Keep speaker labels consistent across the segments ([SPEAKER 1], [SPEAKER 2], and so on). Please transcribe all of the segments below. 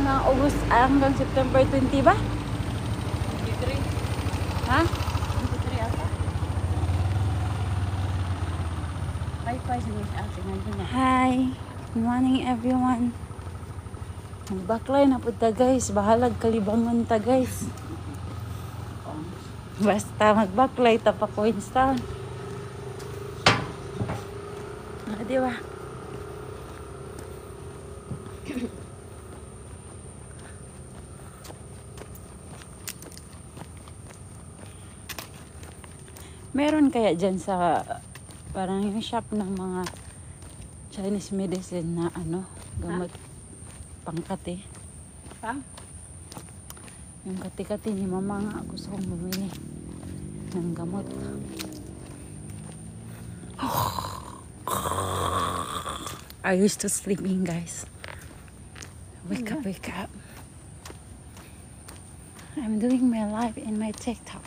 [SPEAKER 1] hanggang August, hanggang September 20 ba?
[SPEAKER 2] 23.
[SPEAKER 1] Ha?
[SPEAKER 2] 23 ata. Bye-bye sa mga ating ngayon na.
[SPEAKER 1] Hi! Good morning everyone. Magbaklay na po ta guys. Bahalag kalibangon ta guys. Basta magbaklay ta pa Queenstown. Di ba? Meron kaya dyan sa parang yung shop ng mga Chinese medicine na ano, gamot pangkati.
[SPEAKER 2] Pang?
[SPEAKER 1] Yung kati-kati ni mama nga gusto kong bumili ng gamot. Are you still sleeping guys? Wake up, wake up. I'm doing my live in my TikTok.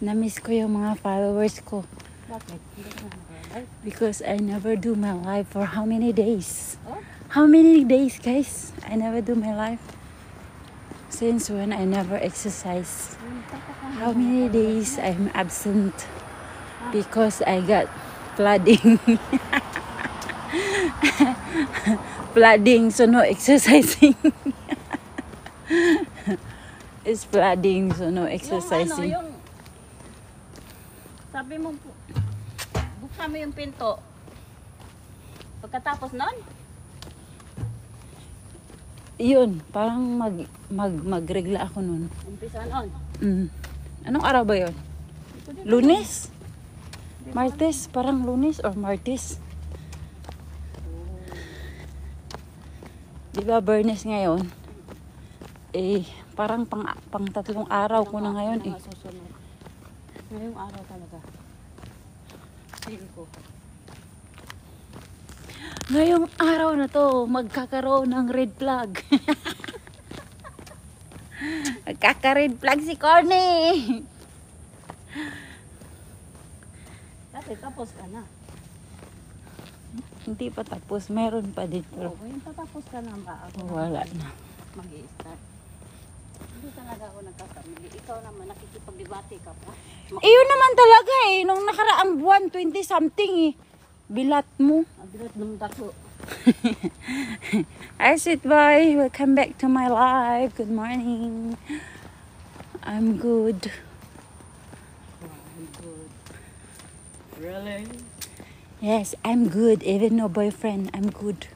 [SPEAKER 1] Na-miss ko yung mga followers ko.
[SPEAKER 2] Bakit? Hindi ka na nag-live?
[SPEAKER 1] Because I never do my live for how many days?
[SPEAKER 2] Oh?
[SPEAKER 1] How many days guys? I never do my live. Since when I never exercise. How many days I'm absent? Because I got flooding. Flooding, so no exercising. It's flooding, so no exercising.
[SPEAKER 2] Yung sabi mo, buksan mo yung pinto. Pagkatapos nun,
[SPEAKER 1] Yun, parang magregla ako nun.
[SPEAKER 2] umpisa nun.
[SPEAKER 1] Anong araw ba yun? Lunes? Martes? Parang Lunes or Martes? Diba Bernes ngayon? Eh, parang pang 3 araw ko na ngayon eh.
[SPEAKER 2] Susunod. Ngayong araw talaga. Feel ko.
[SPEAKER 1] Ngayong araw na to, magkakaroon ng red flag. Magkaka-red flag si Connie.
[SPEAKER 2] Dati tapos ka na.
[SPEAKER 1] Hindi pa tapos, meron pa dito.
[SPEAKER 2] Oo, yung tatapos ka na ba? Ako
[SPEAKER 1] Wala na.
[SPEAKER 2] mag-i-start. Hindi talaga ako nagkakamili. Ikaw naman, nakikipag-debate ka pa.
[SPEAKER 1] Iyon naman talaga eh, nung nakaraang buwan, 20 something eh. Bilat mo.
[SPEAKER 2] Ang bilat ng dako.
[SPEAKER 1] Hi, sweet boy. Welcome back to my live. Good morning. I'm good.
[SPEAKER 2] I'm good. Really?
[SPEAKER 1] Yes, I'm good. Even no boyfriend, I'm good.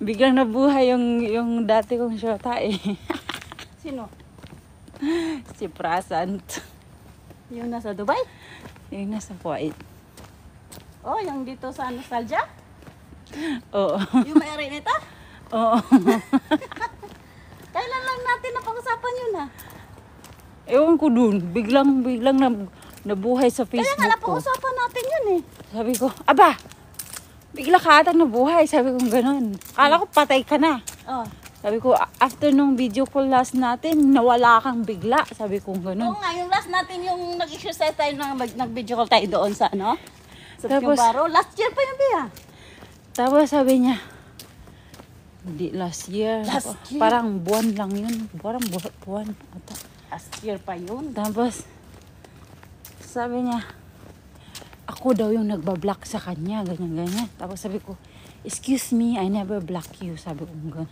[SPEAKER 1] Biglang nabuhay yung dati kong shota eh.
[SPEAKER 2] Sino?
[SPEAKER 1] Si Prasant.
[SPEAKER 2] Yung nasa Dubai?
[SPEAKER 1] Yung nasa Kuwait.
[SPEAKER 2] Oh, yung dito sa Nostalgia?
[SPEAKER 1] Oo.
[SPEAKER 2] Yung may-ari nito?
[SPEAKER 1] Oo.
[SPEAKER 2] Kailan lang natin napag-usapan yun ha?
[SPEAKER 1] Ewan ko dun. Biglang nabuhay sa
[SPEAKER 2] Kaya nga
[SPEAKER 1] Facebook ko.
[SPEAKER 2] napag-usapan natin yun eh.
[SPEAKER 1] Sabi ko, aba! Bigla ka atang nabuhay. Sabi ko gano'n. Kala ko patay ka na.
[SPEAKER 2] Oh.
[SPEAKER 1] Sabi ko, after nung video call last natin, nawala kang bigla. Sabi ko
[SPEAKER 2] Oo
[SPEAKER 1] gano'n.
[SPEAKER 2] nga, yung last natin yung nag-exercise tayo, nag-video call tayo doon sa ano? Sa
[SPEAKER 1] Tapos-
[SPEAKER 2] Baro. Last year pa yun, Bea.
[SPEAKER 1] Tapos sabi niya, hindi last year.
[SPEAKER 2] Last year?
[SPEAKER 1] Parang buwan lang yun. Parang buwan. Ata.
[SPEAKER 2] Last year pa yun.
[SPEAKER 1] Tapos, sabi niya, ako daw yung nagbablock sa kanya, ganyan-ganyan. Tapos sabi ko, excuse me, I never block you. Sabi ko gano'n.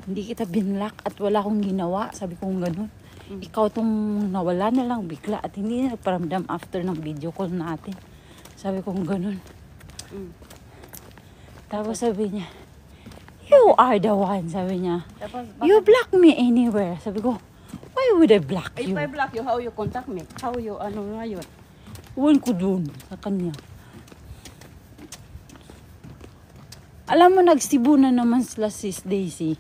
[SPEAKER 1] Hindi kita binlock at wala akong ginawa. Sabi ko gano'n. Ikaw tong nawala na lang bigla at hindi na nagparamdam after ng video call natin. Sabi ko gano'n. Tapos sabi niya, you are the one, sabi niya.
[SPEAKER 2] Tapos,
[SPEAKER 1] You block me anywhere. Sabi ko, why would I block
[SPEAKER 2] if
[SPEAKER 1] you?
[SPEAKER 2] I block you, how you contact me? How you, ano nga yun?
[SPEAKER 1] Uwan ko dun sa kanya. Alam mo, nagsibu na naman sila sis Daisy.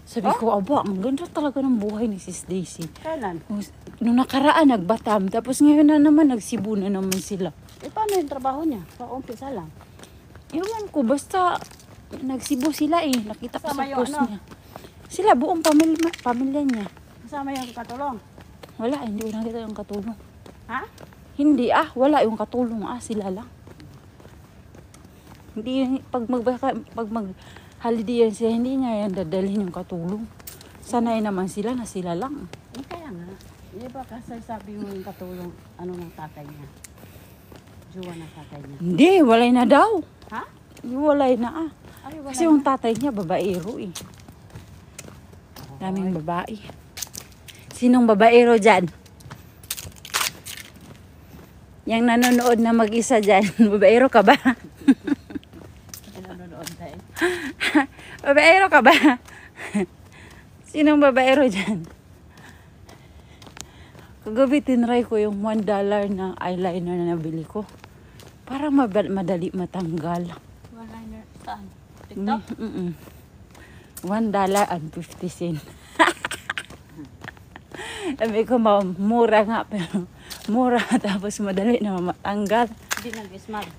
[SPEAKER 1] Sabi ko, aba, ang ganda talaga ng buhay ni sis Daisy.
[SPEAKER 2] Kailan?
[SPEAKER 1] Nung nakaraan, nagbatam. Tapos ngayon na naman, nagsibu na naman sila.
[SPEAKER 2] Eh, paano yung trabaho niya? Paumpisa lang.
[SPEAKER 1] Ewan ko, basta nagsibu sila eh. Nakita ko
[SPEAKER 2] Kasama
[SPEAKER 1] sa
[SPEAKER 2] yung
[SPEAKER 1] post
[SPEAKER 2] ano?
[SPEAKER 1] niya. Sila, buong pamilya niya.
[SPEAKER 2] Kasama yung katulong.
[SPEAKER 1] Wala, hindi ko nakita yung katulong.
[SPEAKER 2] Ha?
[SPEAKER 1] Hindi wala yung katulong sila lang. Hindi, pag mag holiday yan sila, hindi niya yan dadalhin yung katulong. Sanay naman sila na sila lang.
[SPEAKER 2] Kaya nga. Di ba kasi sabi mo yung katulong, ano ng tatay niya? Jowa ng tatay niya.
[SPEAKER 1] Hindi, walay na daw.
[SPEAKER 2] Ha?
[SPEAKER 1] Walay na ah.
[SPEAKER 2] Ay, wala
[SPEAKER 1] Kasi yung tatay niya, babaero eh. Daming babae. Sinong babaero dyan? Yang nanonood na mag-isa dyan, babaero ka ba?
[SPEAKER 2] nanonood tayo.
[SPEAKER 1] Babaero ka ba? Sinong babaero dyan? Kagabi tinry ko yung $1 na eyeliner na nabili ko. Para madali matanggal.
[SPEAKER 2] Wala na. Saan? TikTok?
[SPEAKER 1] $1.50. Sabi ko, mura nga, pero mura tapos madali na matanggal.
[SPEAKER 2] Hindi nag-smart.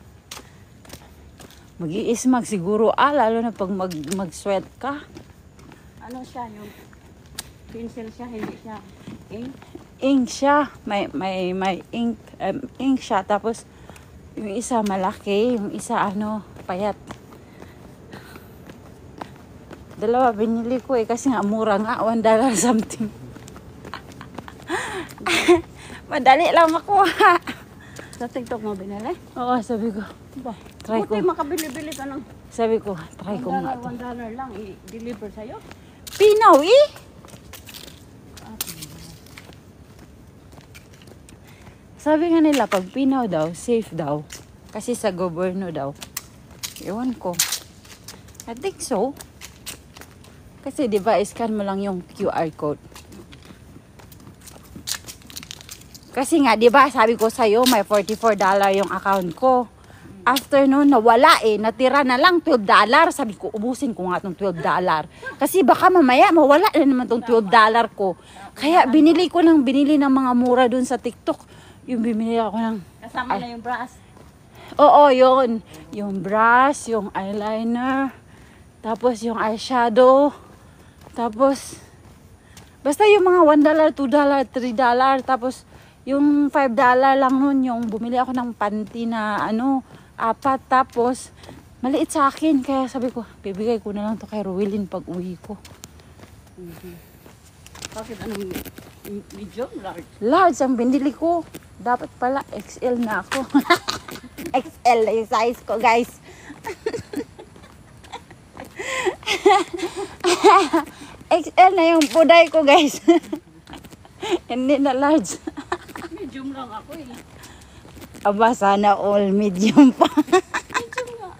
[SPEAKER 1] Mag-iismag siguro, lalo na pag mag-sweat ka.
[SPEAKER 2] Ano siya, yung pencil siya, hindi siya ink?
[SPEAKER 1] Ink siya, may ink siya, tapos yung isa malaki, yung isa payat. Dalawa binili ko kasi nga mura nga, $1 something. Madali lang makuha.
[SPEAKER 2] Sa TikTok mo binili?
[SPEAKER 1] Oo, sabi ko.
[SPEAKER 2] Ba?
[SPEAKER 1] Try ko.
[SPEAKER 2] Buti makabili-bili ka ng
[SPEAKER 1] Sabi ko, try ko nga to.
[SPEAKER 2] $1 lang, i-deliver sa'yo.
[SPEAKER 1] Pinaw eh! Sabi nga nila, pag pinaw daw, safe daw. Kasi sa gobyerno daw. Ewan ko. I think so. Kasi di ba, scan mo lang yung QR code. Kasi nga, di ba, sabi ko sa'yo, may $44 yung account ko. After noon, nawala eh. Natira na lang $12. Sabi ko, ubusin ko nga itong $12. Kasi baka mamaya, mawala na naman itong $12 ko. Kaya binili ng mga mura dun sa TikTok. Yung bumili ako ng...
[SPEAKER 2] Kasama na yung brush.
[SPEAKER 1] Oo, yun. Yung brush, yung eyeliner, tapos yung eyeshadow, tapos... Basta yung mga $1, $2, $3, tapos yung $5 lang nun, yung bumili ako ng panty na 4, tapos maliit sa akin. Kaya sabi ko, bibigay ko na lang to kay Ruilin pag uwi ko.
[SPEAKER 2] Bakit anong medium, large?
[SPEAKER 1] Large ang binili ko. Dapat pala XL na ako. XL na yung size ko, guys. XL na yung puday ko, guys. Hindi na large.
[SPEAKER 2] Medium lang ako eh.
[SPEAKER 1] Aba, sana all medium pa.
[SPEAKER 2] Medium nga.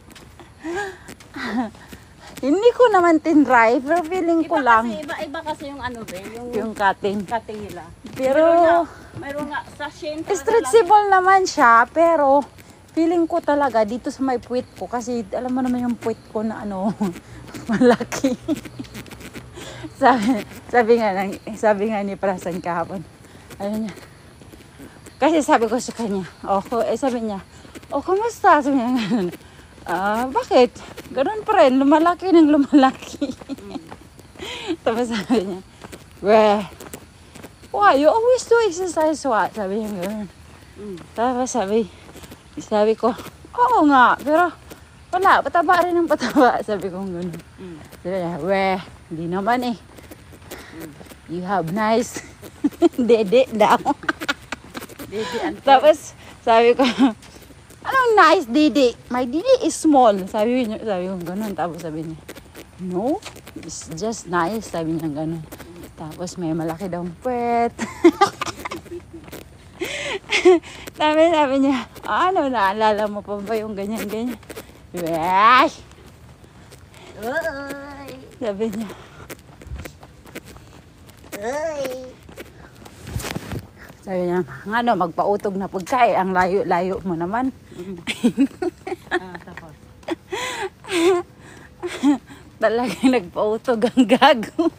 [SPEAKER 1] Hindi ko naman tinry, pero feeling ko lang.
[SPEAKER 2] Iba kasi yung
[SPEAKER 1] Yung cutting.
[SPEAKER 2] cutting nila.
[SPEAKER 1] Pero,
[SPEAKER 2] Mayroon nga sa shin.
[SPEAKER 1] stretchable naman siya, pero feeling ko talaga dito sa may puwit ko, kasi alam mo naman yung puwit ko na malaki. sabi nga ni Prasan kahapon. Ayun niya. Kasi sabi ko sa kanya, sabi niya, kumusta? Sabi niya, bakit? Ganun pa rin, lumalaki ng lumalaki. Tapos sabi niya, why, you always do exercise, what? Sabi niya gano'n. Tapos sabi ko, oo nga, pero wala, pataba rin ng pataba. Sabi ko gano'n. Sabi niya, hindi naman eh. You have nice dede daw. Tapos sabi ko, anong nice dede? My dede is small. Sabi ko gano'n. Tapos sabi niya, no, it's just nice. Sabi niya gano'n. Tapos may malaki daw puwet. sabi niya, naalala mo pa ba yung ganyan-ganyan? Sabi niya, magpautog na pagkain. Ang layo-layo mo naman.
[SPEAKER 2] Tapos.
[SPEAKER 1] Talagang nagpautog ang gago.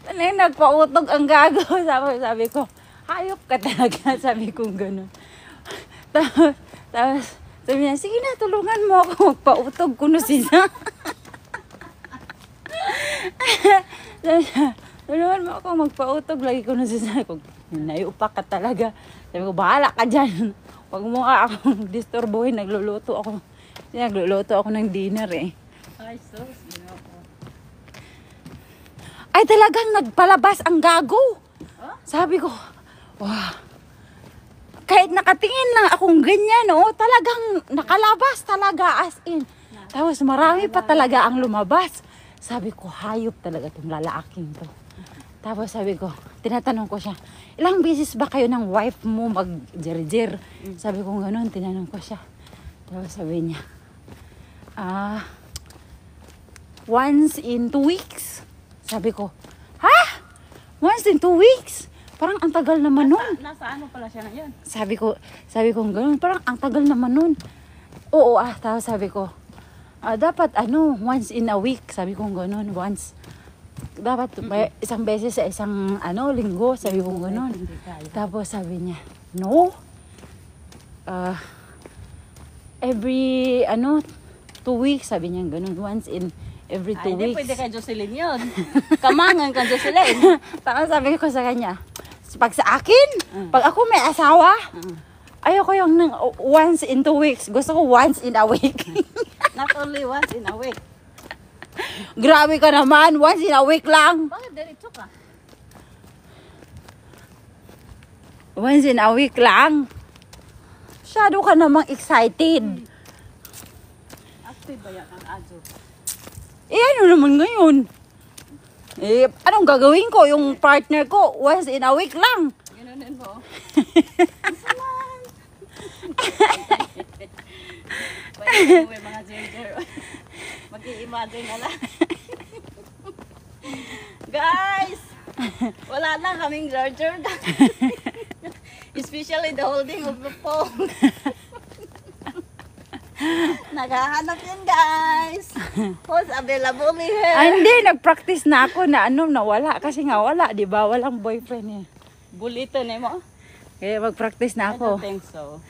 [SPEAKER 1] Talagang nagpautog ang gago. Sabi ko, hayop ka talaga. Sabi ko gano'n. Tapos sabi niya, sige na, tulungan mo ako magpautog. Kuno sila. Tulungan mo ako magpautog. Lagi ko nasasabi ko, nayupak ka talaga. Sabi ko, bahala ka dyan. Huwag mo nga akong disturbuhin. Nagluluto ako. Nagluluto ako ng dinner eh.
[SPEAKER 2] Ay, sus. Ginawa ko.
[SPEAKER 1] Ay, talagang nagpalabas ang gago.
[SPEAKER 2] Oh?
[SPEAKER 1] Sabi ko, wow. Kahit nakatingin lang akong ganyan, oh, talagang nakalabas talaga as in. Tapos marami pa talaga ang lumabas. Sabi ko, hayop talaga itong lalaking to. Tapos sabi ko, tinatanong ko siya, ilang beses ba kayo ng wife mo mag-jer-jer? Sabi ko gano'n, tinanong ko siya. Tapos sabi niya, once in 2 weeks. Sabi ko, ha? Once in 2 weeks? Parang ang tagal naman nun.
[SPEAKER 2] Nasa ano pala siya ngayon?
[SPEAKER 1] Sabi ko gano'n, parang ang tagal naman nun. Oo tapos sabi ko, dapat once in a week. Sabi ko gano'n, once. Dapat isang beses sa isang linggo. Sabi ko gano'n. Tapos sabi niya, no. Every 2 weeks. Sabi niya gano'n, once in every 2
[SPEAKER 2] Ay,
[SPEAKER 1] weeks.
[SPEAKER 2] hindi pwede kay Jocelyn yun. Kamangan ka, Jocelyn.
[SPEAKER 1] Tapos sabi ko sa kanya, pag sa akin, pag ako may asawa, ayoko yung once in 2 weeks. Gusto ko once in a week.
[SPEAKER 2] Not only once in a week.
[SPEAKER 1] Grabe ka naman, once in a week lang.
[SPEAKER 2] Bakit diretso ka?
[SPEAKER 1] Once in a week lang. Masyado ka namang excited.
[SPEAKER 2] Active ba yan ang adjo?
[SPEAKER 1] Ano naman ngayon? Anong gagawin ko? Yung partner ko, once in a week lang.
[SPEAKER 2] Ganunin mo. Pwede mo yung mga ginger. Mag-i-imagine na lang. Guys! Wala na kaming ginger. Especially the holding of the phone. Naghahanap yun, guys. Who's available here?
[SPEAKER 1] Hindi, nag-practice na ako na nawala. Kasi nga wala, di ba? Walang boyfriend eh.
[SPEAKER 2] Bulito na mo?
[SPEAKER 1] Kaya mag-practice na
[SPEAKER 2] I
[SPEAKER 1] ako.
[SPEAKER 2] don't think so.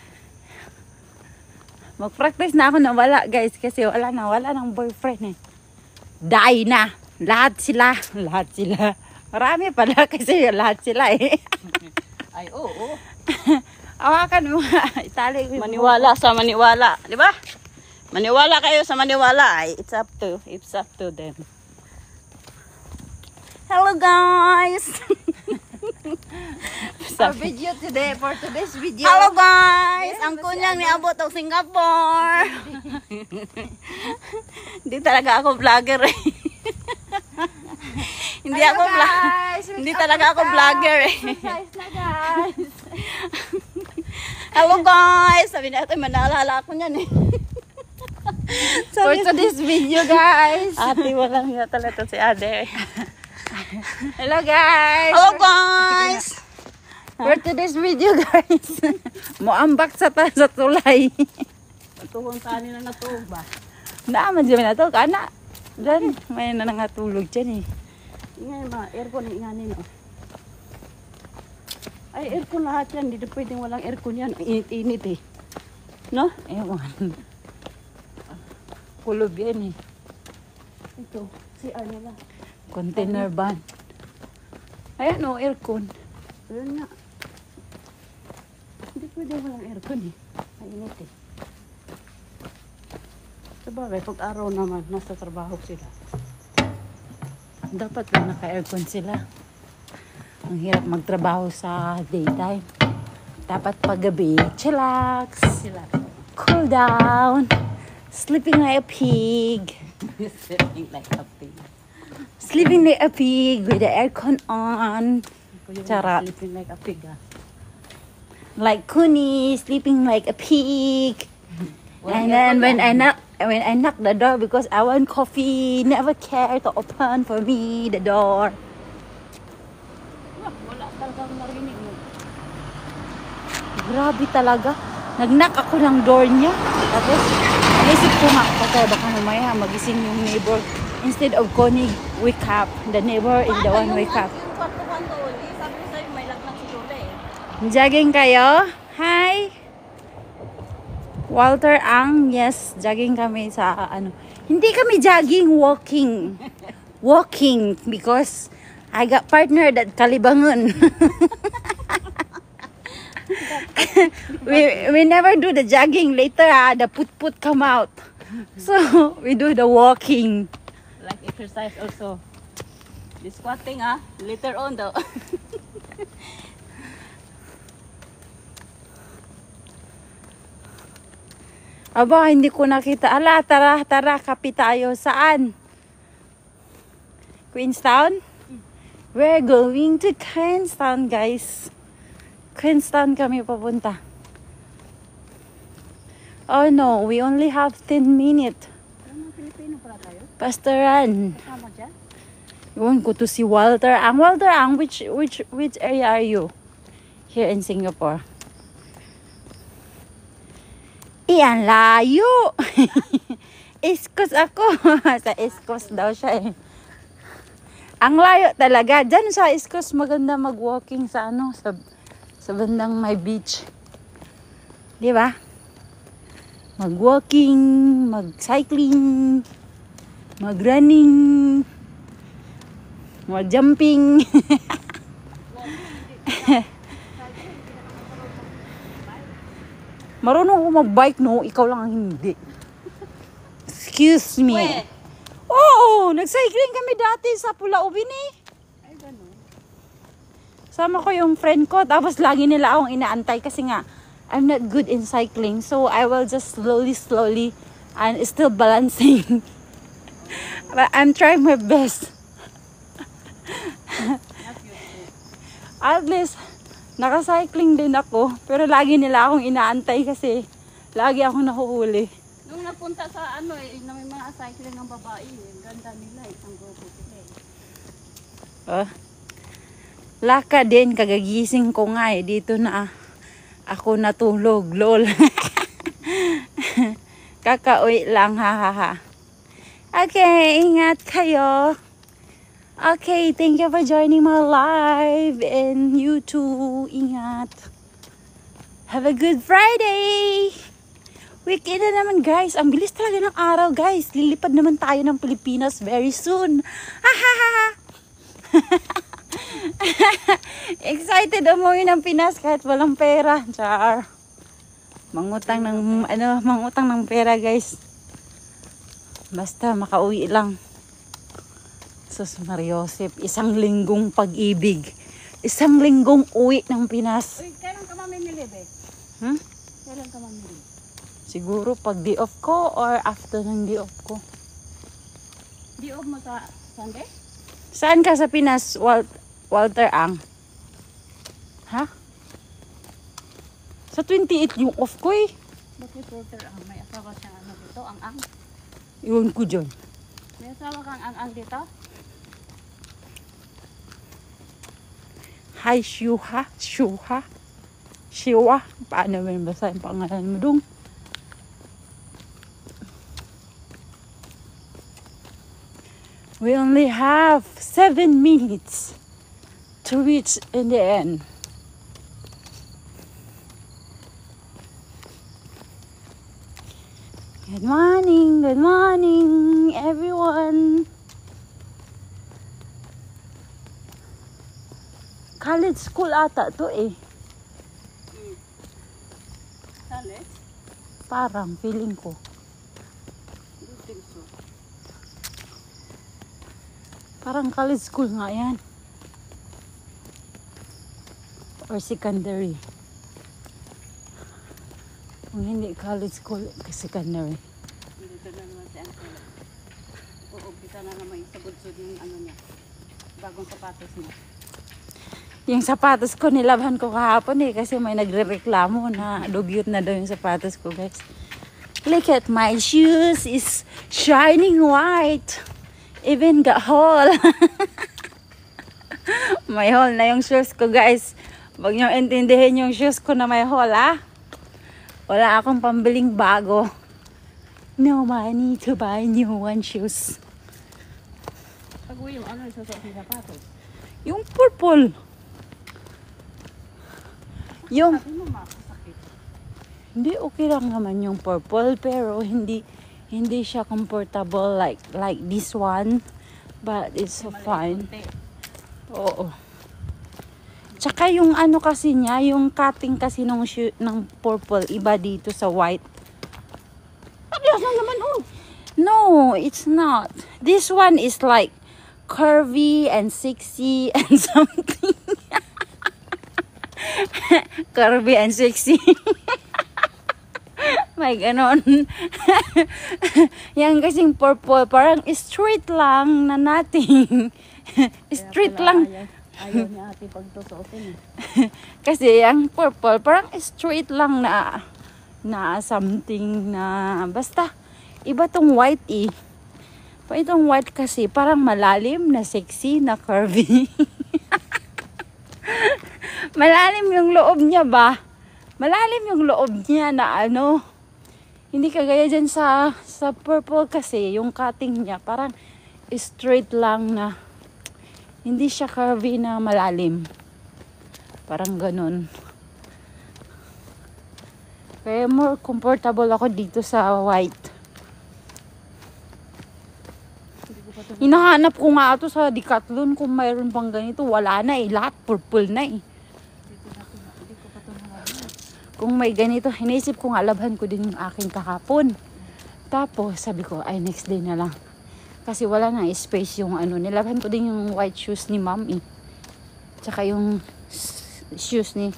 [SPEAKER 1] Mag-practice na ako na wala, guys. Kasi wala ng boyfriend eh. Die na. Lahat sila. Marami pala kasi lahat sila eh.
[SPEAKER 2] Ay, oo.
[SPEAKER 1] Awakan mo nga. Itali ko yung
[SPEAKER 2] Maniwala sa maniwala. Di ba? Maniwala kayo sa maniwala. Ay, it's up to them. Hello, guys!
[SPEAKER 1] Our video today, for today's video.
[SPEAKER 2] Hello, guys! Ang kunyang niabot ng Singapore. Hindi talaga ako vlogger eh. Hindi ako
[SPEAKER 1] guys!
[SPEAKER 2] Hindi talaga ako vlogger eh.
[SPEAKER 1] Exercise na guys!
[SPEAKER 2] Hello, guys! Sabi natin, manalala ako niyan eh.
[SPEAKER 1] For today's video guys!
[SPEAKER 2] Ate, walang hiya talaga si Ade.
[SPEAKER 1] Hello guys!
[SPEAKER 2] Hello, guys!
[SPEAKER 1] For today's video guys! Moambak sa tulay.
[SPEAKER 2] Tuhon sa nila natuog ba?
[SPEAKER 1] Naaman dyan na to, kana. Diyan, may nanangatulog dyan eh.
[SPEAKER 2] Ingay mga aircon, ingani no. Ay, aircon lahat yan. Hindi pwedeng walang aircon yan. Init-init eh. No?
[SPEAKER 1] Ewan. Kulob yan eh.
[SPEAKER 2] Ito, si nila.
[SPEAKER 1] Container van. Ayan o, aircon.
[SPEAKER 2] Ayun nga. Hindi pwedeng walang aircon eh. Mainit eh. Sabagay, pag araw naman, nasa trabaho sila.
[SPEAKER 1] Dapat lang naka-aircon sila. Ang hirap magtrabaho sa daytime. Dapat paggabi, chillax,
[SPEAKER 2] Sila.
[SPEAKER 1] cool down, sleeping like a pig.
[SPEAKER 2] Sitting like a pig.
[SPEAKER 1] Sleeping like a pig with the aircon on. Charot.
[SPEAKER 2] Sleeping like a pig ah.
[SPEAKER 1] Like Kuni, sleeping like a pig. And then when I knock the door because I want coffee, never care to open for me the door.
[SPEAKER 2] Wala talagang narinig mo.
[SPEAKER 1] Grabe talaga. Nag-knock ako ng door niya. Tapos, naisip ko nga, baka mamaya magising yung neighbor. Instead of Connie wake up, the neighbor is the one wake up.
[SPEAKER 2] Yung kwarto-kwarto, sabi ko sa'yo, may laglag si Lola eh.
[SPEAKER 1] Jogging kayo? Hi! Walter Ang, yes, jogging kami sa Hindi kami jogging, walking. Walking because I got partner that Kalibangan. we never do the jogging. Later, the put come out. So we do the walking.
[SPEAKER 2] Like exercise also. The squatting later on though.
[SPEAKER 1] Aba, hindi ko nakita. Ala, tara, kapi tayo. Saan? Queenstown? We're going to Queenstown, guys. Queenstown kami papunta. Oh no, we only have 10 minutes.
[SPEAKER 2] Ano, Pilipino pala tayo?
[SPEAKER 1] Pastoran.
[SPEAKER 2] Tama dyan?
[SPEAKER 1] Yun ko to si Walter Ang. Walter Ang, which area are you? Here in Singapore. Iyan, layo. East Coast ako. Sa East Coast daw siya eh. Ang layo talaga. Diyan sa East Coast maganda mag-walking sa sa bandang may beach. Di ba? Mag-walking, mag-cycling, mag-running, mag-jumping. Marunong ako mag-bike, no? Ikaw lang ang hindi. Excuse me.
[SPEAKER 2] Weh.
[SPEAKER 1] Oo, nag-cycling kami dati sa Pulau-Ubin eh.
[SPEAKER 2] Ay, gano'n.
[SPEAKER 1] Sama ko yung friend ko, tapos lagi nila akong inaantay kasi nga, I'm not good in cycling. So, I will just slowly, and still balancing. But I'm trying my best. At least, naka-cycling din ako. Pero lagi nila akong inaantay kasi lagi akong nahuhuli.
[SPEAKER 2] Nung napunta sa na may mga cycling ng babae, ganda nila, isang grupo sila
[SPEAKER 1] Laka din, kagagising ko nga eh. Dito na ako natulog, lol. Kakauwi lang, ha. Okay, ingat kayo. Okay, thank you for joining my live. And you too, ingat. Have a good Friday! Weekend na naman, guys. Ang bilis talaga ng araw, guys. Lilipad naman tayo ng Pilipinas very soon. Excited umuwi ng Pinas kahit walang pera. Char. Mangutang ng pera, guys. Basta makauwi lang. Sus Mariosep, isang linggong pag-ibig. Isang linggong uwi ng Pinas.
[SPEAKER 2] Uy, kailan ka mamimili, be? Kailan ka mamimili?
[SPEAKER 1] Siguro pag day off ko or after ng day off ko.
[SPEAKER 2] Di off mo sa Sunday?
[SPEAKER 1] Saan ka sa Pinas, Walter Ang? Ha? Sa 28 yung off ko eh.
[SPEAKER 2] Bakit Walter Ang? May asawa siyang dito, ang.
[SPEAKER 1] Iwan ko dyan.
[SPEAKER 2] May asawa kang ang dito?
[SPEAKER 1] Hi, Shuha. Shiwa. Paano mo yung basahin pangalan mo dong? We only have 7 minutes to reach in the end. Good morning, everyone. College school ata to eh.
[SPEAKER 2] College?
[SPEAKER 1] Parang feeling ko.
[SPEAKER 2] Don't think so.
[SPEAKER 1] Parang college school nga yan. Or secondary. Kung hindi college school, secondary.
[SPEAKER 2] Dito na naman si Uncle. Uumpisa na naman yung sabudsod yung niya. Bagong sapatos niya.
[SPEAKER 1] Yung sapatos ko, nilabhan ko kahapon eh. Kasi may nagre-reklamo na dugyot na daw yung sapatos ko, guys. Look at my shoes. Is shining white. Even got hole. May hole na yung shoes ko, guys. Huwag nyo intindihin yung shoes ko na may hole, ha? Wala akong pambiling bago. No money to buy new one shoes.
[SPEAKER 2] Pag-uwi mo, ano yung susuot ng sapatos?
[SPEAKER 1] Yung purple. Yung,
[SPEAKER 2] Sabi mo, makasakit.
[SPEAKER 1] hindi okay lang naman yung purple, pero hindi siya comfortable like this one. But it's so fine.
[SPEAKER 2] Konti.
[SPEAKER 1] Oo. Tsaka yung ano kasi niya, yung cutting kasi ng purple, iba dito sa white.
[SPEAKER 2] Parehas lang naman, oh.
[SPEAKER 1] No, it's not. This one is like curvy and sexy and something. Curvy and sexy. May ganon. Yan kasing purple, parang straight lang na nothing. Straight lang.
[SPEAKER 2] Ayaw niya ate pagtusuotin eh.
[SPEAKER 1] Kasi ang purple, parang straight lang na something na basta iba tong white eh. Pa itong white kasi parang malalim na sexy na curvy. Malalim yung loob niya ba? Malalim yung loob niya na ano. Hindi kagaya dyan sa purple kasi yung cutting niya parang straight lang na hindi siya curvy na malalim. Parang ganun. Kaya more comfortable ako dito sa white. Hinahanap ko nga ito sa Decathlon kung mayroon pang ganito. Wala na eh. Lahat purple na eh. Kung may ganito, hinaisip ko nga, labhan ko din yung aking kahapon. Tapos, sabi ko, ay next day na lang. Kasi wala na space yung ano. Nilabhan ko din yung white shoes ni mom eh. Tsaka yung shoes ni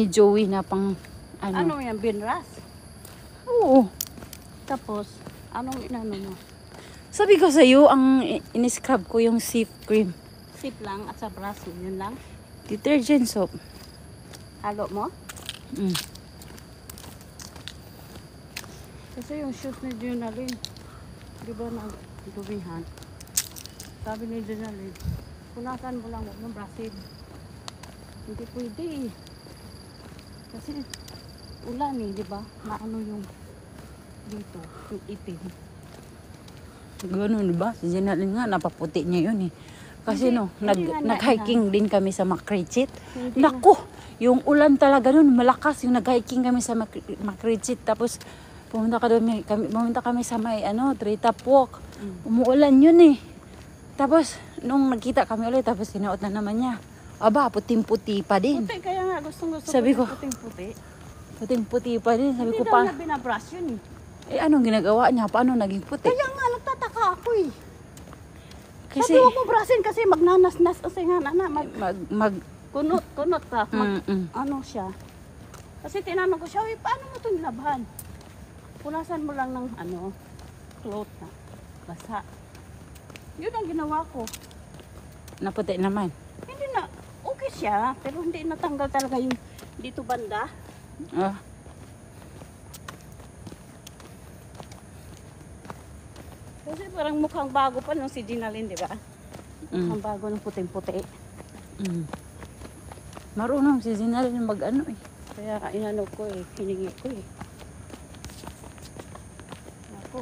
[SPEAKER 1] Joey na pang ano.
[SPEAKER 2] Ano yan, binras?
[SPEAKER 1] Oo.
[SPEAKER 2] Tapos, anong inano mo?
[SPEAKER 1] Sabi ko sa'yo, ang in-scrub ko yung Sif cream.
[SPEAKER 2] Sip lang at sa brush, yun lang.
[SPEAKER 1] Detergent soap.
[SPEAKER 2] Halo mo?
[SPEAKER 1] Mm.
[SPEAKER 2] Kasi yung shoes ni Junalyn, di ba nagdumihan? Sabi ni Junalyn, punasan mo lang, huwag mong brasin. Hindi pwede eh. Kasi ulan eh, di ba? Maano yung dito, yung itim.
[SPEAKER 1] Ganun, diba? Si Janalyn nga, napaputi niya yun eh. Kasi
[SPEAKER 2] Hindi,
[SPEAKER 1] no,
[SPEAKER 2] hindi nga
[SPEAKER 1] nag-hiking din kami sa Makritchit.
[SPEAKER 2] Hindi
[SPEAKER 1] Naku, yung ulan talaga nun, malakas. Yung nag-hiking kami sa Makritchit. Tapos, pumunta kami sa may, treetop walk. Umuulan yun eh. Tapos, nung nagkita kami ulit, tapos sinuot na naman niya. Aba, puting-puti pa din.
[SPEAKER 2] Puti, kaya nga gustong-gusto
[SPEAKER 1] Sabi ko,
[SPEAKER 2] puting-puti.
[SPEAKER 1] Puting-puti pa din. Sabi
[SPEAKER 2] Hindi
[SPEAKER 1] ko
[SPEAKER 2] daw
[SPEAKER 1] pa,
[SPEAKER 2] na binabrush yun eh.
[SPEAKER 1] anong ginagawa niya? Paano naging puti?
[SPEAKER 2] Kaya nga, nagtataka ako eh.
[SPEAKER 1] Kasi,
[SPEAKER 2] Sabi huwag mo brusin kasi magnanasnas kasi nga kunot ka. Ano siya. Kasi tinanong ko siya, paano mo ito nilabhan? Punasan mo lang ng cloth na basa. Yun ang ginawa ko.
[SPEAKER 1] naputi naman.
[SPEAKER 2] Hindi na, okay siya, pero hindi natanggal talaga yung dito banda.
[SPEAKER 1] Ah.
[SPEAKER 2] Kasi parang mukhang bago pa nung si Jinalyn, di ba? Mukhang bago ng puting-puti.
[SPEAKER 1] Marunong si Janalyn mag-ano eh.
[SPEAKER 2] Kaya inano ko eh, hiningi ko eh. Ako.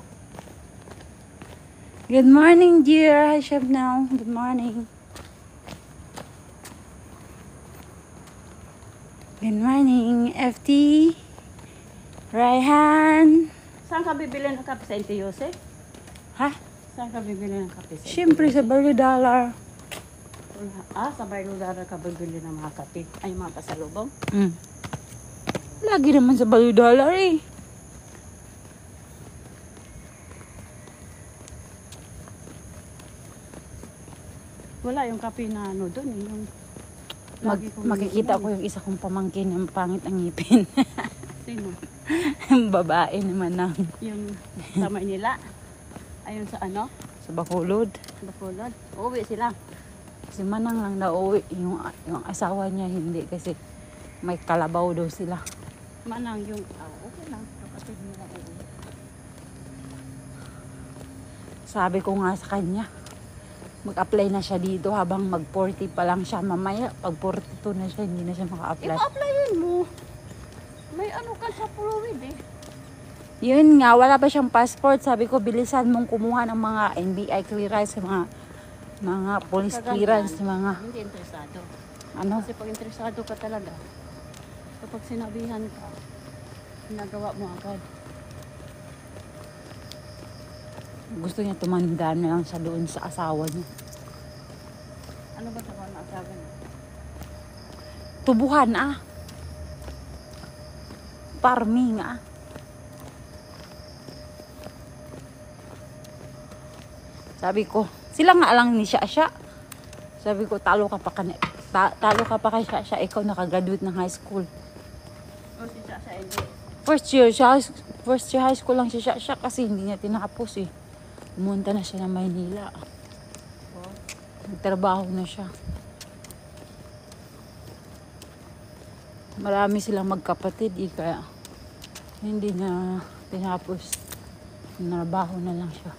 [SPEAKER 1] Good morning, dear. Hi, Chef now. Good morning. Good morning, FT. Raihan.
[SPEAKER 2] Saan ka bibili ng kape sa Auntie Yose?
[SPEAKER 1] Ha?
[SPEAKER 2] Saan ka bibili ng kape sa
[SPEAKER 1] Siyempre sa Barrio Dollar.
[SPEAKER 2] Sa Barrio Dollar ka bibili ng mga kape. Ay, mga pasalubong?
[SPEAKER 1] Lagi naman sa Barrio Dollar eh.
[SPEAKER 2] Wala yung kape na doon eh. Yung lagi kong
[SPEAKER 1] Makikita ko
[SPEAKER 2] iniinom.
[SPEAKER 1] yung isa kong pamangkin ng pangit ang ngipin.
[SPEAKER 2] Sino?
[SPEAKER 1] Babae naman ng
[SPEAKER 2] Yung sa Maynila. Ayun sa
[SPEAKER 1] sa Bacolod.
[SPEAKER 2] Bacolod. Uuwi sila.
[SPEAKER 1] Si Manang lang nauwi. Yung asawa niya hindi kasi may kalabaw daw sila.
[SPEAKER 2] Manang yung, okay lang. Kapatid nila uuwi.
[SPEAKER 1] Sabi ko nga sa kanya, mag-apply na siya dito habang mag-40 pa lang siya. Mamaya, pag 42 na siya, hindi na siya maka-apply.
[SPEAKER 2] Ipa-applyin mo. May ka sa fluid eh.
[SPEAKER 1] Yun nga, wala pa siyang passport. Sabi ko, bilisan mong kumuha ng mga NBI clearance, mga police
[SPEAKER 2] Kaganda.
[SPEAKER 1] clearance, mga
[SPEAKER 2] Hindi interesado.
[SPEAKER 1] ano.
[SPEAKER 2] Kasi pag interesado ka talaga, kapag sinabihan ka, ginagawa mo agad.
[SPEAKER 1] Gusto niya tumanda na lang siya doon sa asawa niya.
[SPEAKER 2] Ano ba tawag na
[SPEAKER 1] tubuhan Farming Sabi ko, sila nga lang ni Shasha. Sabi ko, talo ka pa kay Shasha. Ikaw nakagraduate ng high school.
[SPEAKER 2] O si Shasha, hindi.
[SPEAKER 1] First year high school lang si Shasha kasi hindi niya tinapos Pumunta na siya ng Maynila.
[SPEAKER 2] O,
[SPEAKER 1] Nagtrabaho na siya. Marami silang magkapatid kaya hindi na tinapos. Narabaho na lang siya.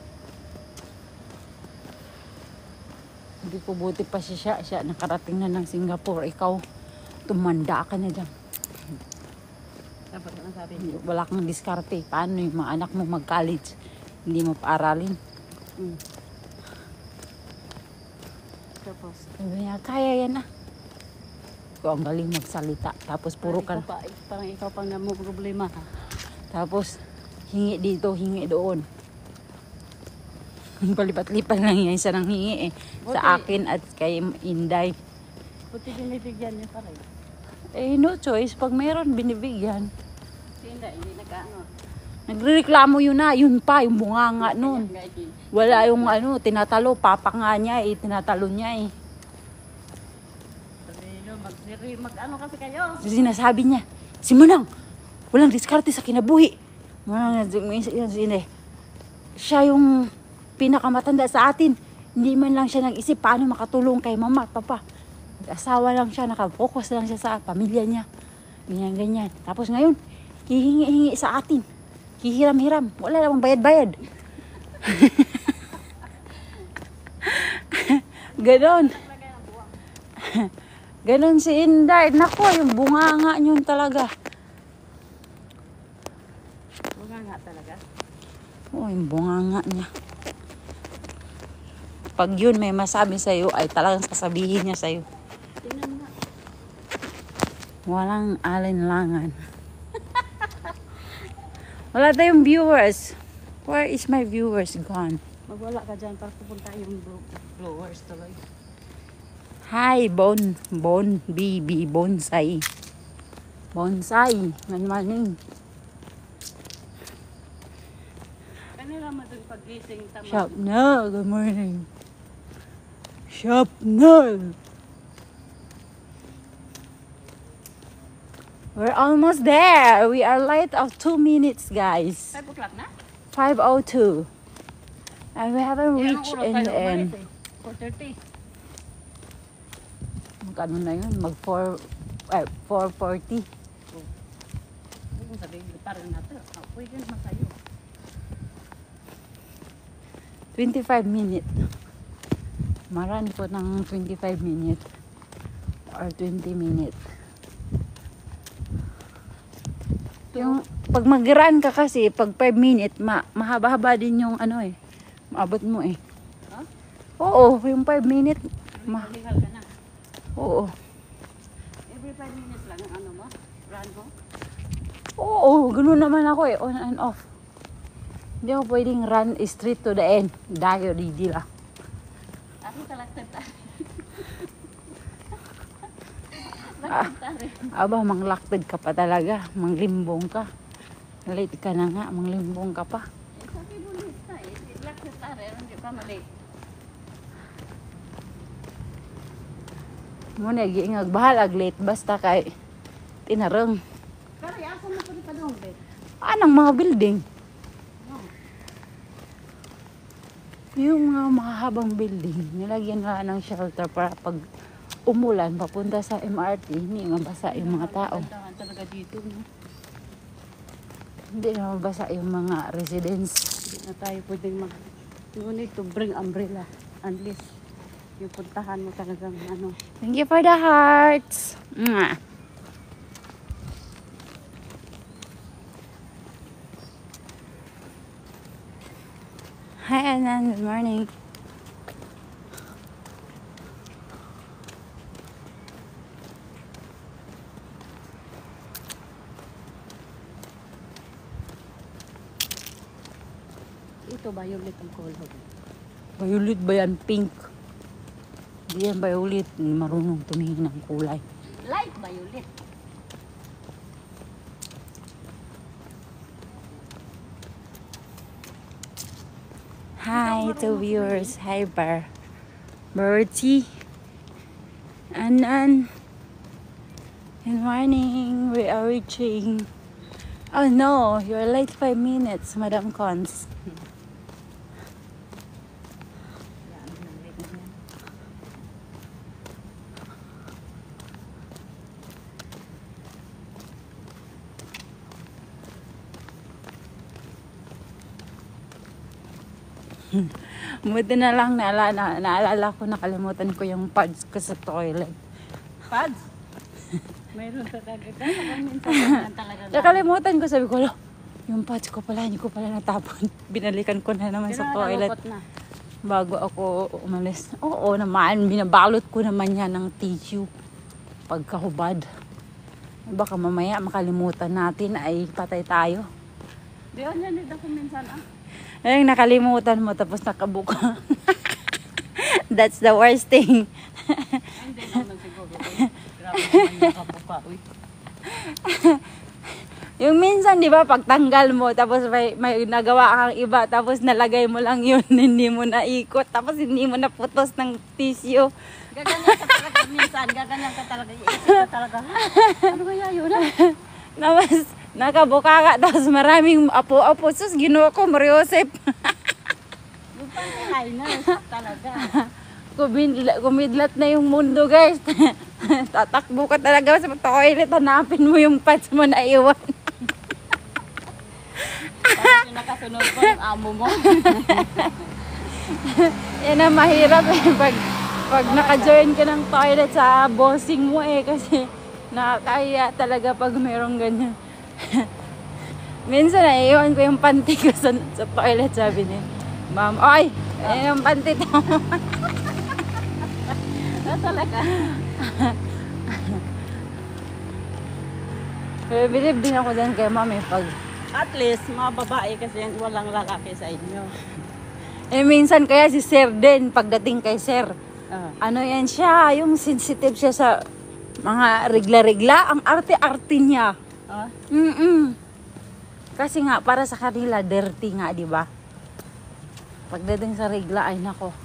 [SPEAKER 1] Hindi ko buti pa siya nakarating na ng Singapore. Ikaw, tumanda ka na dyan.
[SPEAKER 2] dapat ang sabi niyo.
[SPEAKER 1] Wala kang diskarte. Paano yung mga anak mo mag-college? Hindi mo paaralin.
[SPEAKER 2] Tapos,
[SPEAKER 1] Sabi niya, kaya yan Ikaw ang galing magsalita. Tapos puro ka.
[SPEAKER 2] parang ikaw pang namang problema ha.
[SPEAKER 1] Tapos, hingi dito, hingi doon. Palipat-lipat lang yan isa ng hingi
[SPEAKER 2] Buti.
[SPEAKER 1] Sa akin at kay Inday.
[SPEAKER 2] Buti binibigyan niya pa rin.
[SPEAKER 1] No choice. Pag mayroon, binibigyan.
[SPEAKER 2] Si Inday, hindi nag-ano.
[SPEAKER 1] Nagrereklamo yun Yun pa, yung bunganga nun.
[SPEAKER 2] Kaya din.
[SPEAKER 1] Wala yung tinatalo. Papa nga niya tinatalo niya
[SPEAKER 2] Sabi nyo, mag-ano kasi kayo.
[SPEAKER 1] Sinasabi niya, si Manang, walang diskarte sa kinabuhi. Siya yung pinakamatanda sa atin. Hindi man lang siya nag-isip paano makatulong kay mama at papa. Asawa lang siya, nakafocus lang siya sa pamilya niya. Ganyan. Tapos ngayon, hihingi-hingi sa atin. Hihiram-hiram. Wala namang bayad-bayad. Ganon. Ganon si Inday. Naku, yung bunganga niyon talaga.
[SPEAKER 2] Bunga nga talaga.
[SPEAKER 1] Yung bunganga niya. Pag yun may masabi sa'yo, ay talagang sasabihin niya sa'yo.
[SPEAKER 2] Tingnan nga.
[SPEAKER 1] Walang alinlangan. Wala tayong viewers. Where is my viewers gone?
[SPEAKER 2] Magwala ka dyan para pupunta yung blowers tuloy.
[SPEAKER 1] Hi, Baby, Bonsai. Bonsai, maning.
[SPEAKER 2] Kanila mo dun pagising tama.
[SPEAKER 1] Shop na, good morning. Shop na. We're almost there. We are late of 2 minutes, guys.
[SPEAKER 2] 5 o'clock na?
[SPEAKER 1] 5:02. And we haven't
[SPEAKER 2] Eh, anong
[SPEAKER 1] reached
[SPEAKER 2] oras
[SPEAKER 1] in
[SPEAKER 2] tayo
[SPEAKER 1] the end.
[SPEAKER 2] umalis 4:30.
[SPEAKER 1] Magkano na yun? 4:40.
[SPEAKER 2] Huwag mong sabihin, parang natin. Pwede naman sa'yo.
[SPEAKER 1] 25 minutes. Marami po ng 25 minutes or 20 minutes. Yung pag mag-run ka kasi, pag 5 minutes, mahaba-haba din yung maabot mo
[SPEAKER 2] Ha?
[SPEAKER 1] Oo, yung 5 minutes.
[SPEAKER 2] Malingal ka na.
[SPEAKER 1] Oo.
[SPEAKER 2] Every 5 minutes lang ang ano mo? Run mo?
[SPEAKER 1] Oo, ganun naman ako on and off. Hindi ako pwedeng run straight to the end. Dayo, di lang.
[SPEAKER 2] Ako talagtad tayo.
[SPEAKER 1] Aba, manglaktad ka pa talaga. Manglimbong ka. Late ka na nga, manglimbong ka pa.
[SPEAKER 2] Sabi mo lista eh. Talagtad tayo. Hindi pa mali.
[SPEAKER 1] Muna, giingag bahalag late. Basta kay tinarang.
[SPEAKER 2] Pero asa mo pa rin pa doon, Bet?
[SPEAKER 1] Anong mga building?
[SPEAKER 2] No.
[SPEAKER 1] Yung mga mahahabang building, nilagyan na ng shelter para pag umulan, papunta sa MRT, hindi mabasa yung mga tao.
[SPEAKER 2] Tantahan talaga dito, no?
[SPEAKER 1] Hindi na mabasa yung mga residents.
[SPEAKER 2] Hindi na tayo pwedeng mag... You need to bring umbrella. Unless yung puntahan mo talagang ano.
[SPEAKER 1] Thank you for the hearts. Mwah. Hi, Anan. Good morning.
[SPEAKER 2] Ito ba yung litong color?
[SPEAKER 1] Violet ba yan? Pink. Hindi yan violet. Marunong tumingin ng kulay.
[SPEAKER 2] Light violet.
[SPEAKER 1] Hi to viewers. Hi Bar. Bertie. Anan. Good morning. We are reaching. Oh no, you're late 5 minutes, Madam Cons. Buti na lang naalala ko, nakalimutan ko yung pads ko sa toilet.
[SPEAKER 2] Pads? Mayroon sa tagad. Minsan talaga.
[SPEAKER 1] Nakalimutan ko, sabi ko, "Lo, yung pads ko pala, hindi ko pala natapon." Binalikan ko na naman sa toilet
[SPEAKER 2] Na.
[SPEAKER 1] bago ako umalis. Oo naman, binabalot ko naman yan ng tissue pagkahubad. Baka mamaya makalimutan natin ay patay tayo.
[SPEAKER 2] Di yan yan ako minsan
[SPEAKER 1] Ay, nakalimutan mo tapos nakabuka. That's the worst thing.
[SPEAKER 2] Hindi naman siguro. Grabe naman nakabuka. Uy.
[SPEAKER 1] Yung minsan, di ba, pagtanggal mo, tapos may nagawa kang iba, tapos nalagay mo lang yun, hindi mo naikot, tapos hindi mo naputos ng tissue.
[SPEAKER 2] Gaganyan ka talaga minsan. Gaganyan ka talaga. Iisip ka talaga. Ano kaya yun
[SPEAKER 1] Tapos, nakabuka ka, tapos maraming apo-apo. Sus, ginawa ko, Mariosep.
[SPEAKER 2] Yung pang-liners talaga.
[SPEAKER 1] Kumidlat na yung mundo, guys. Tatakbo ka talaga sa toilet, hanapin mo yung pads mo na iwan.
[SPEAKER 2] Parang yung nakasunod ko yung amo mo.
[SPEAKER 1] Yan ang mahirap pag naka-join ka ng toilet sa bossing mo kasi nakakaya talaga pag mayroong ganyan. Minsan naiiwan ko yung panty ko sa toilet, sabi niya, "Ma'am, oy, ayan yung panty to."
[SPEAKER 2] Talaga.
[SPEAKER 1] Pero believe din ako dyan kay ma'am pag
[SPEAKER 2] At least, mga babae kasi walang lalaki sa inyo.
[SPEAKER 1] minsan kaya si sir din, pagdating kay sir,
[SPEAKER 2] Ah.
[SPEAKER 1] yan siya, yung sensitive siya sa mga regla-regla, ang arte-arte niya.
[SPEAKER 2] Ah?
[SPEAKER 1] Kasi nga, para sa kanila, dirty nga, di ba? Pagdating sa regla, ay nako.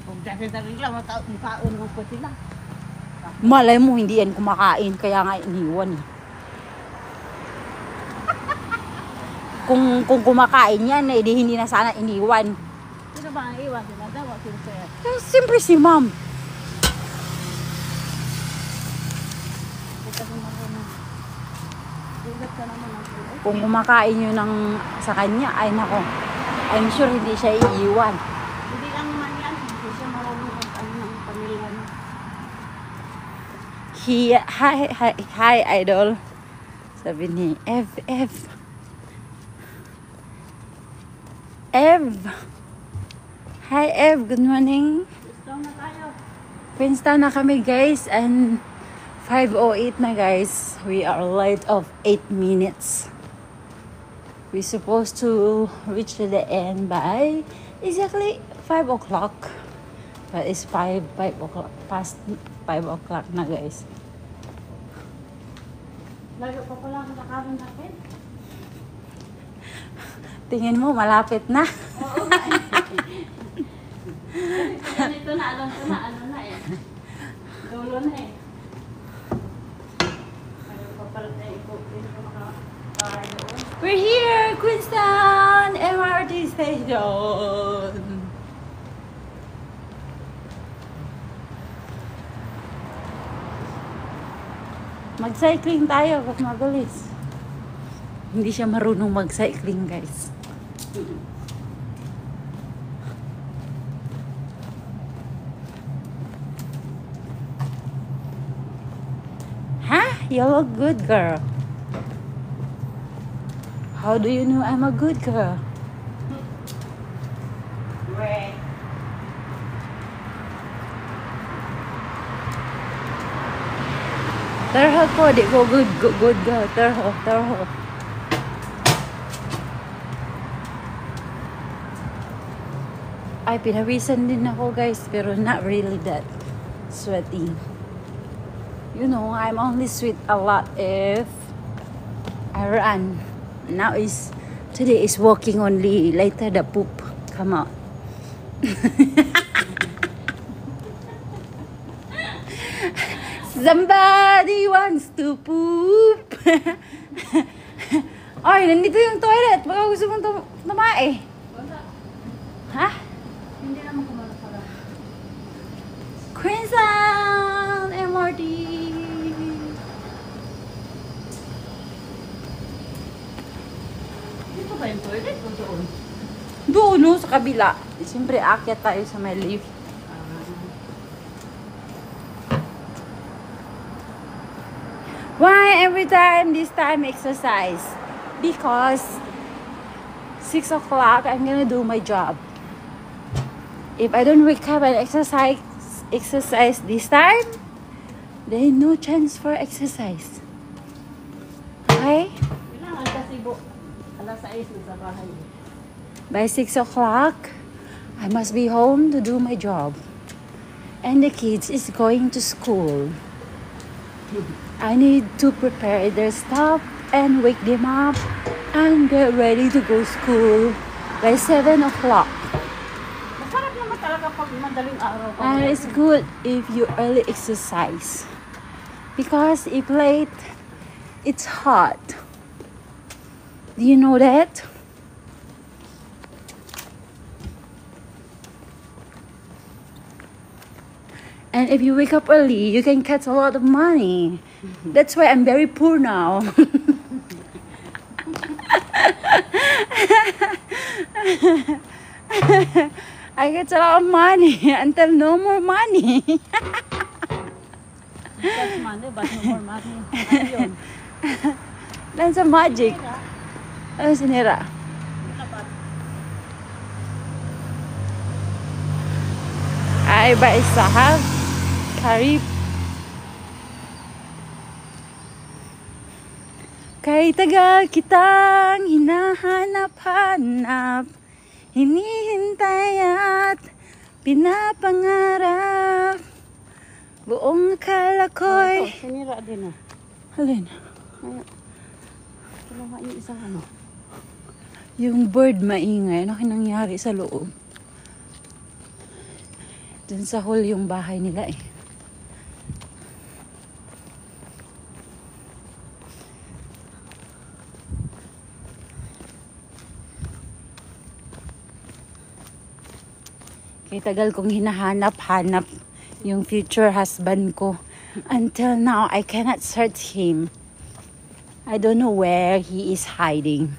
[SPEAKER 2] Kung dahil na rin lang, makaon mo po sila.
[SPEAKER 1] Malay mo, hindi yan kumakain, kaya nga iniwan eh. Kung kumakain yan, di hindi na sana iniwan.
[SPEAKER 2] Sino ba ang iwan? Sila daw, sino sir?
[SPEAKER 1] Siyempre si ma'am.
[SPEAKER 2] Kasi marunong. Ugat ka naman ang ulo.
[SPEAKER 1] Kung kumakain yun sa kanya, ay nako. I'm sure hindi siya iiwan.
[SPEAKER 2] Hindi lang naman yan. Hindi siya marunong ano ng pamilya niya.
[SPEAKER 1] Hi, idol. Sabi ni Ev. Hi, Ev. Good morning.
[SPEAKER 2] Gusto na tayo.
[SPEAKER 1] Queenstown na kami, guys. And 5:08 na, guys. We are late of 8 minutes. We're supposed to reach to the end by exactly 5 o'clock. But it's 5 o'clock. Past 5 o'clock na, guys.
[SPEAKER 2] Layo pa pala ang lakarin natin.
[SPEAKER 1] Tingin mo, malapit na.
[SPEAKER 2] Oo nga. Ganito na, ano na eh. Dulo na eh. Ano pa pala tayo makakaya doon.
[SPEAKER 1] We're here, Queenstown MRT Station. Mag-cycling tayo, pag mabilis. Hindi siya marunong mag-cycling, guys. Huh? You look good, girl. How do you know I'm a good girl?
[SPEAKER 2] Wait.
[SPEAKER 1] Terho ko, di ko good girl. Terho. Ay, pinawisan din ako, guys, pero not really that sweaty. You know, I'm only sweet a lot if I run. Now today is walking only. Later the poop come out. Somebody wants to poop. Ay, nandito yung toilet. Baka gusto mong tumae.
[SPEAKER 2] Wala.
[SPEAKER 1] Ha?
[SPEAKER 2] Hindi naman kumala pala.
[SPEAKER 1] Queensland MRT.
[SPEAKER 2] Dito ba yung toilet o doon?
[SPEAKER 1] Doon, no, sa kabila. Siyempre, aakyat tayo sa may lift. Why every time this time exercise? Because 6 o'clock I'm gonna do my job. If I don't wake up and exercise this time, there is no chance for exercise. Okay?
[SPEAKER 2] Kailangan kasi alas 6 na sa bahay.
[SPEAKER 1] By 6 o'clock, I must be home to do my job. And the kids is going to school. I need to prepare their stuff and wake them up and get ready to go school by 7 o'clock.
[SPEAKER 2] Masarap naman talaga pag madaling araw.
[SPEAKER 1] And it's good if you early exercise. Because if late, it's hot. Do you know that? And if you wake up early, you can catch a lot of money. That's why I'm very poor now. I get a lot of money until no more money.
[SPEAKER 2] That's money, but no more money. Ano yun?
[SPEAKER 1] That's a magic. Ano sinira?
[SPEAKER 2] Dapat.
[SPEAKER 1] Ay ba isahag? Karib. Kay tagal kitang hinahanap-hanap, hinihintay at pinapangarap. Buong akala ko'y...
[SPEAKER 2] Ito, sinira din ah.
[SPEAKER 1] Alin?
[SPEAKER 2] Kailangan yung isang ano.
[SPEAKER 1] Yung bird maingay. Ano nangyari sa loob? Dun sa hall yung bahay nila eh. Kaya tagal kong hinahanap-hanap yung future husband ko. Until now, I cannot search him. I don't know where he is hiding.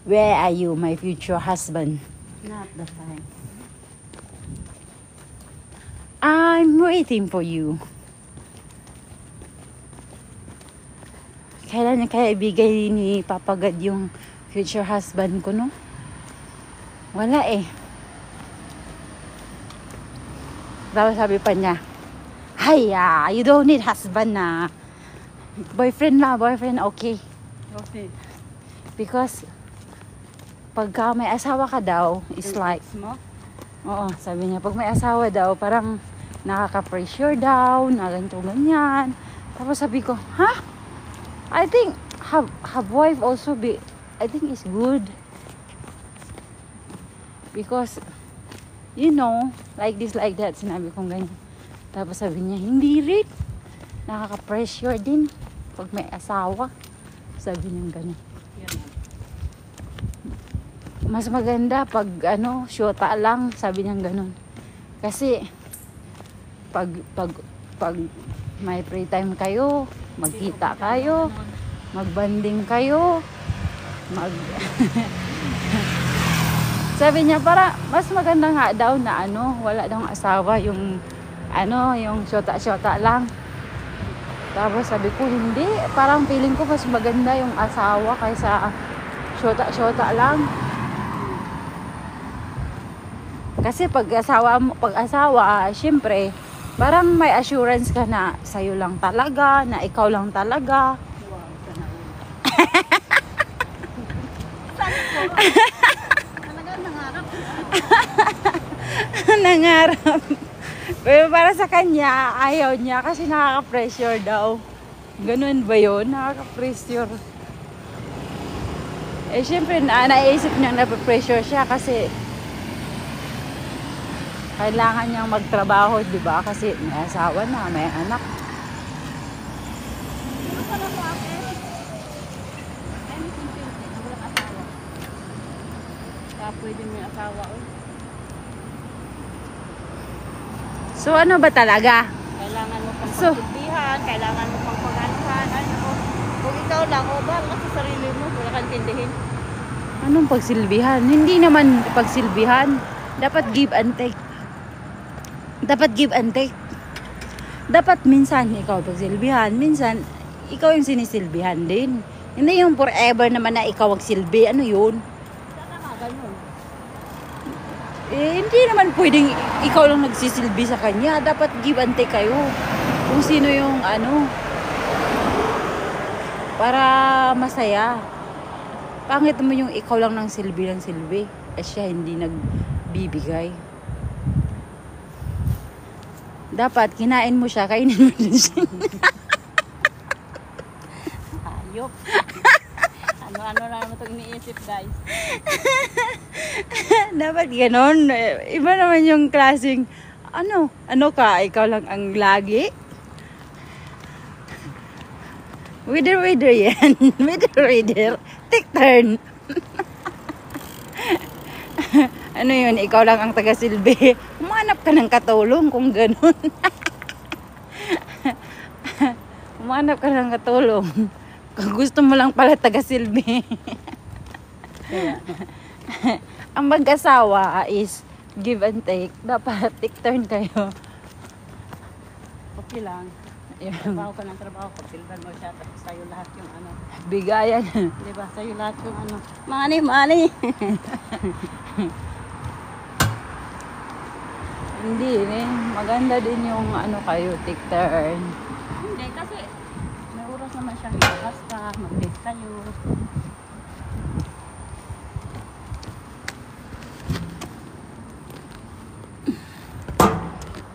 [SPEAKER 1] Where are you, my future husband?
[SPEAKER 2] Not the time.
[SPEAKER 1] I'm waiting for you. Kailan niya kaya ibigay ni Papa God yung future husband ko, no? Wala eh. Tapos sabi pa niya, Haya, you don't need husband na. Boyfriend na, boyfriend, okay.
[SPEAKER 2] Okay.
[SPEAKER 1] Because pagka may asawa ka daw, it's like,
[SPEAKER 2] Smoke?
[SPEAKER 1] oo, sabi niya, pag may asawa daw, parang nakaka-pressure daw, na ganito ganyan. Tapos sabi ko, ha? I think have wife also I think is good. Because, you know, like this, like that, sinabi kong ganyan. Tapos sabi niya, hindi rin. Nakaka-pressure din pag may asawa. Sabi niya ganyan.
[SPEAKER 2] Yan.
[SPEAKER 1] Mas maganda pag syota lang, sabi niya ganun. Kasi pag may free time kayo, magkita kayo, magbanding kayo, sabi niya para mas maganda nga daw na wala daw asawa, yung syota-syota lang. Tapos sabi ko hindi, parang feeling ko mas maganda yung asawa kaysa syota-syota lang. Kasi pag asawa, syempre, parang may assurance ka na sa'yo lang talaga, na ikaw lang talaga.
[SPEAKER 2] Wow, sana all. Talaga nangarap.
[SPEAKER 1] Nangarap. Pero para sa kanya, ayaw niya kasi nakaka-pressure daw. Ganun ba yun? Nakaka-pressure. Eh, syempre, naisip niya na-pressure siya kasi kailangan niyang magtrabaho, di ba? Kasi may asawa na, may anak.
[SPEAKER 2] Ano pala po ate? Ay, may simple. Walang asawa. Kaya pwede may asawa. Oh.
[SPEAKER 1] So, ano ba talaga?
[SPEAKER 2] Kailangan mo pang
[SPEAKER 1] So-
[SPEAKER 2] pagsilbihan, kailangan mo pang pag-anuhan. Ay, naku. Kung ikaw lang, o ba, sa sarili mo, wala kang tindihin.
[SPEAKER 1] Anong pagsilbihan? Hindi naman pagsilbihan. Dapat give and take. Dapat give and take. Dapat minsan ikaw pagsilbihan, minsan ikaw yung sinisilbihan din. Hindi yung forever naman na ikaw ang silbi. Ano yun?
[SPEAKER 2] Sana nga, ganun.
[SPEAKER 1] Eh, hindi naman pwedeng ikaw lang nagsisilbi sa kanya. Dapat give and take kayo. Kung sino yung ano. Para masaya. Pangit mo yung ikaw lang ng silbi ng silbi. Eh siya hindi nagbibigay. Dapat kinain mo siya, kainin mo din siya.
[SPEAKER 2] Ayop. Ano-ano na naman itong iniisip, guys.
[SPEAKER 1] Dapat ganon. Iba naman yung klaseng, ano ka, ikaw lang ang lagi. Wither yan. Wither. Take turn. Ano yun, ikaw lang ang taga-silbi. Umanap ka ng katulong kung ganon. Umanap ka ng katulong. Kung gusto mo lang pala taga-silbi. Ang mag-asawa is give and take. Dapat take turn kayo.
[SPEAKER 2] Okay lang.
[SPEAKER 1] Yun.
[SPEAKER 2] Trabaho ka ng trabaho, pagsilban mo siya, tapos sa'yo lahat yung ano.
[SPEAKER 1] Bigayan.
[SPEAKER 2] Di ba? Sa'yo lahat yung ano. Money!
[SPEAKER 1] Hindi eh. Maganda din yung ano kayo, take turn.
[SPEAKER 2] Hindi, kasi may oras naman siyang ibakas ka, mag-date kayo.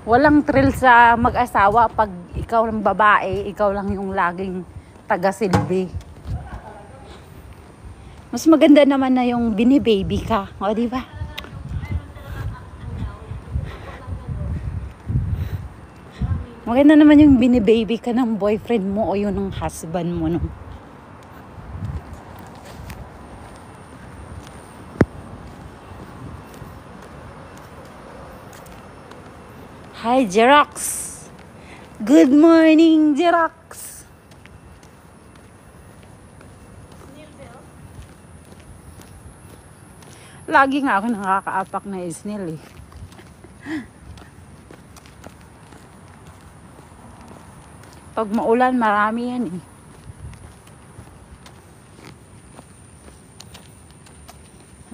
[SPEAKER 1] Walang thrill sa mag-asawa pag ikaw lang babae, ikaw lang yung laging taga-silbi. Mas maganda naman na yung bini-baby ka. O, di ba? Maganda naman yung bini-baby ka ng boyfriend mo o yun ng husband mo. No? Hi, Jerox! Good morning, Jerox! Lagi nga ako nakakaapak na snail eh. Pag maulan, marami yan eh.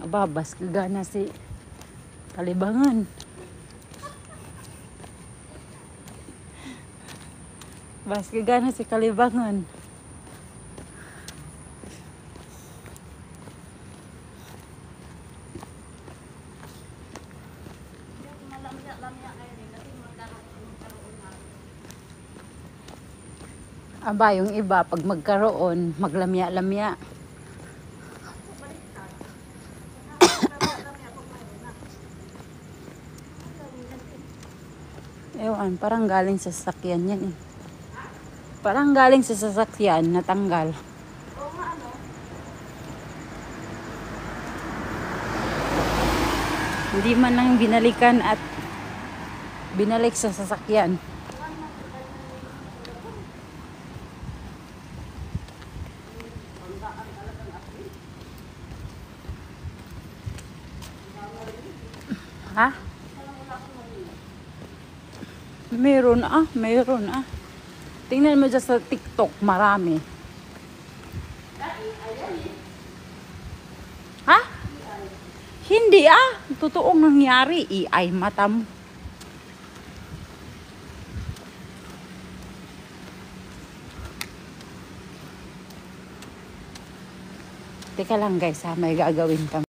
[SPEAKER 1] Ababas, gagana si Kalibangan. Bas, gagana si Kalibangan. Aba, yung iba, pag magkaroon, maglamya-lamya. Ewan, parang galing sa sasakyan yan eh. Parang galing sa sasakyan, natanggal. Hindi man lang binalikan at binalik sa sasakyan. Ha? Meron ah. Tingnan mo dyan sa TikTok, marami. Ha? Hindi ah. Totoong nangyari. AI mata mo. Teka lang guys ha, may gagawin kami.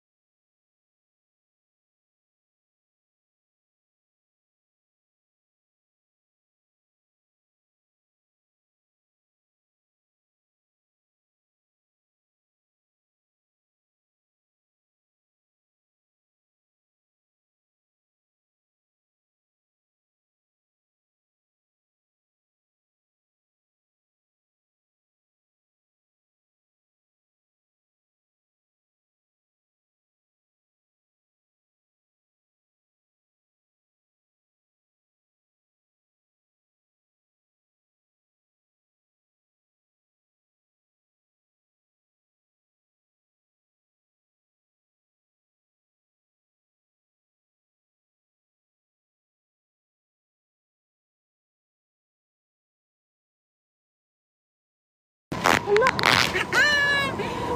[SPEAKER 1] Hala.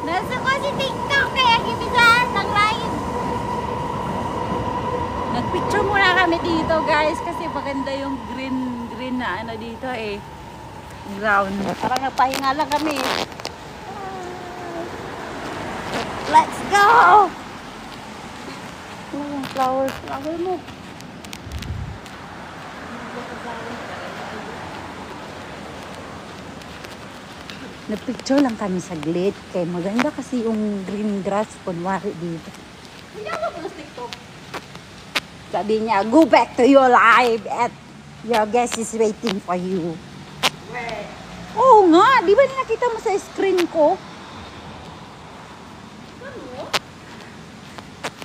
[SPEAKER 3] Nasa ko si TikTok kaya gibisahan ng live.
[SPEAKER 1] Nagpicture muna kami dito guys kasi maganda yung green na ano dito eh. Ground.
[SPEAKER 2] Parang nagpahinga lang kami.
[SPEAKER 1] Let's go! Ano yung flowers?
[SPEAKER 2] Flower mo.
[SPEAKER 1] Nagpicture lang kami saglit. Kaya maganda kasi yung green grass kunwari dito.
[SPEAKER 2] Hindi ako mo sa TikTok.
[SPEAKER 1] Sabi niya, go back to your life at your guest is waiting for you.
[SPEAKER 2] Weh.
[SPEAKER 1] Oo nga, di ba nakita mo sa screen ko?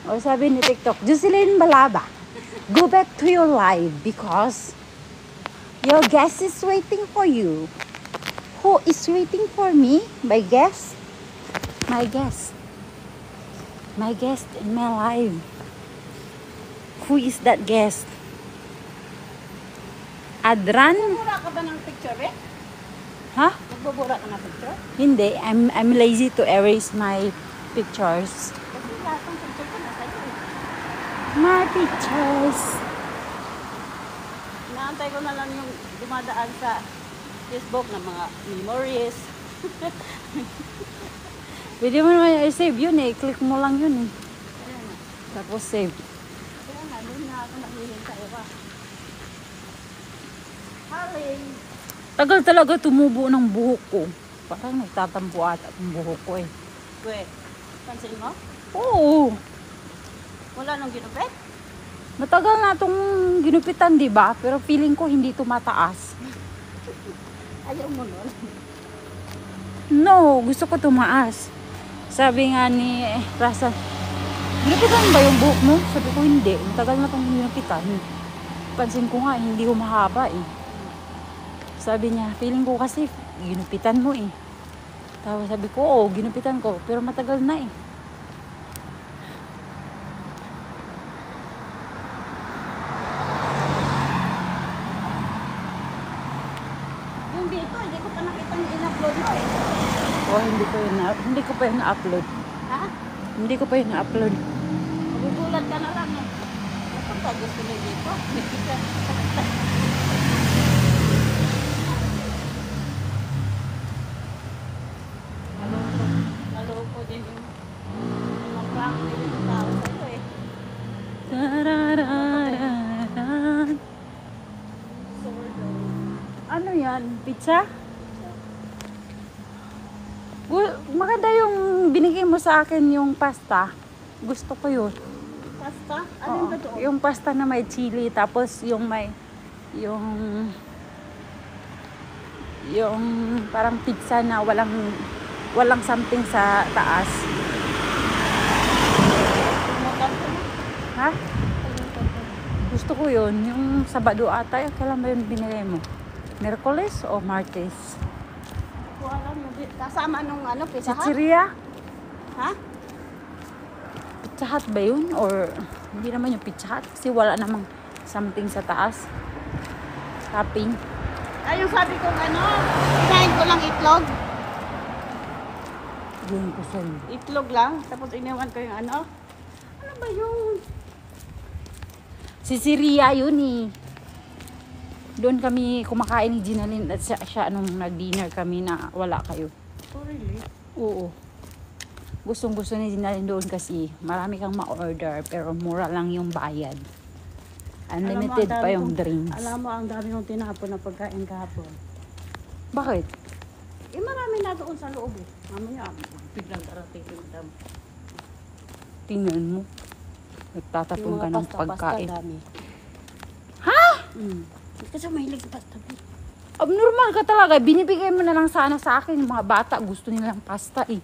[SPEAKER 1] O sabi ni TikTok, Jocelyn Balaba, go back to your life because your guest is waiting for you. Who is waiting for me? My guest? My guest. My guest in my life. Who is that guest? Adran?
[SPEAKER 2] Nagbubura ka ba ng picture eh?
[SPEAKER 1] Ha?
[SPEAKER 2] Nagbubura ka ng picture?
[SPEAKER 1] Hindi, I'm lazy to erase my pictures.
[SPEAKER 2] Kasi lahat ng picture ko nasa iyo eh.
[SPEAKER 1] My pictures.
[SPEAKER 2] Inaantay ko na lang yung dumadaan sa Facebook ng mga memories.
[SPEAKER 1] Pwede mo naman i-save yun eh. Click mo lang yun eh.
[SPEAKER 2] Ayan na.
[SPEAKER 1] Tapos save.
[SPEAKER 2] Kaya nga, doon na ako naghihintay ba? Haling.
[SPEAKER 1] Tagal talaga tumubo ng buhok ko. Parang nagtatampo ata ang buhok ko eh.
[SPEAKER 2] Kwe, pansin mo?
[SPEAKER 1] Oo.
[SPEAKER 2] Wala nang ginupit?
[SPEAKER 1] Matagal na itong ginupitan, di ba? Pero feeling ko hindi tumataas.
[SPEAKER 2] Ayaw mo nun.
[SPEAKER 1] No, gusto ko tumaas. Sabi nga ni Rasan, ginupitan ba yung buhok mo? Sabi ko hindi. Matagal na itong ginupitan. Pansin ko nga, hindi humahaba eh. Sabi niya, feeling ko kasi ginupitan mo eh. Tapos sabi ko, oo, ginupitan ko. Pero matagal na eh.
[SPEAKER 2] Yung dito, hindi ko pa nakita yung in-upload mo eh.
[SPEAKER 1] Oh, hindi ko pa yun na-upload.
[SPEAKER 2] Ha?
[SPEAKER 1] Hindi ko pa yun na-upload.
[SPEAKER 2] Magugulat ka na lang eh. Ano pa gusto mo dito? Naloko din yung mga prank din yung tao sa'yo eh.
[SPEAKER 1] Tararararan. Ano yan? Pizza? Maganda yung binigay mo sa akin yung pasta. Gusto ko yun.
[SPEAKER 2] Pasta? Ano
[SPEAKER 1] Oo.
[SPEAKER 2] ba doon?
[SPEAKER 1] Yung pasta na may chili, tapos yung may, yung parang pizza na walang something sa taas.
[SPEAKER 2] Kalimutan ko na.
[SPEAKER 1] Ha?
[SPEAKER 2] Kalimutan ko na.
[SPEAKER 1] Gusto ko yun. Yung Sabado ata, kailan ba yun binigay mo? Merkules o Martes?
[SPEAKER 2] Kung alam mo, kasama nung ano, pizza hut?
[SPEAKER 1] Chichiria?
[SPEAKER 2] Ha?
[SPEAKER 1] Pizza Hut ba yun? Or hindi naman yung Pizza Hut kasi wala namang something sa taas. Topping.
[SPEAKER 2] Ay, yung sabi ko ano, kinain ko lang itlog.
[SPEAKER 1] Yun ko sa'yo.
[SPEAKER 2] Itlog lang, tapos iniwan ko yung ano. Ano ba yun?
[SPEAKER 1] Si Siria yun eh. Doon kami kumakain ni Ginalyn at siya nung nag-dinner kami na wala kayo.
[SPEAKER 2] Oh, really?
[SPEAKER 1] Oo. Gustong-gusto ni Ginalyn doon kasi marami kang ma-order pero mura lang yung bayad. Unlimited
[SPEAKER 2] Alam mo, ang
[SPEAKER 1] pa
[SPEAKER 2] dami
[SPEAKER 1] yung
[SPEAKER 2] kong-
[SPEAKER 1] drinks.
[SPEAKER 2] Alam mo, ang dami kong tinapon na pagkain kahapon.
[SPEAKER 1] Bakit?
[SPEAKER 2] Eh, marami na doon sa loob eh. Mamaya, biglang darating yung dam.
[SPEAKER 1] Tingnan mo. Nagtatapon ka ng pagkain.
[SPEAKER 2] dami.
[SPEAKER 1] Ha?
[SPEAKER 2] Kasi mahilig sa pasta.
[SPEAKER 1] Abnormal ka talaga. Binibigay mo na lang sana sa akin. Yung mga bata gusto nilang pasta eh.